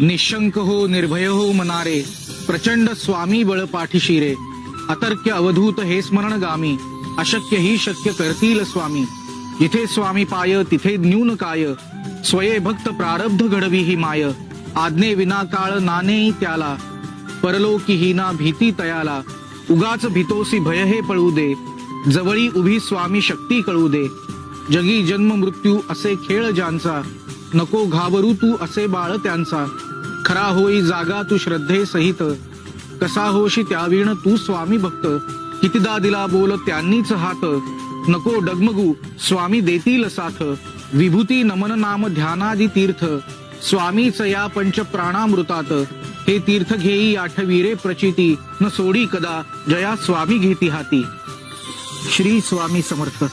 निशंक हो निर्भय हो मनारे, प्रचंड स्वामी बळ पाठीशी रे. अतर्क्य अवधूत हे स्मरणगामी, अशक्य ही शक्य करतील स्वामी. जिथे स्वामी पाय तिथे न्यून काय, स्वये भक्त प्रारब्ध घडवी ही माय. आज्ञे विना काळ नाने त्याला, परलोकी ही ना भीती तयाला. उगाच भीतोसी भय हे पळू दे, जवळी उभी स्वामी शक्ती कळू दे. जगी जन्म मृत्यू असे खेळ ज्यांचा, नको घाबरू तू असे बाळ त्यांचा. खरा होई जागा तू श्रद्धे सहित, कसा होशी त्याविण तू स्वामी भक्त. कितीदा दिला बोल त्यांनीच हात, नको डगमगू स्वामी देतील साथ. विभूती नमन नाम ध्यानादी तीर्थ, स्वामीच या पंच प्राणामृतात. हे तीर्थ घेई आठवी रे प्रचिती, न सोडी कदा जया स्वामी घेती हाती. श्री स्वामी समर्थ.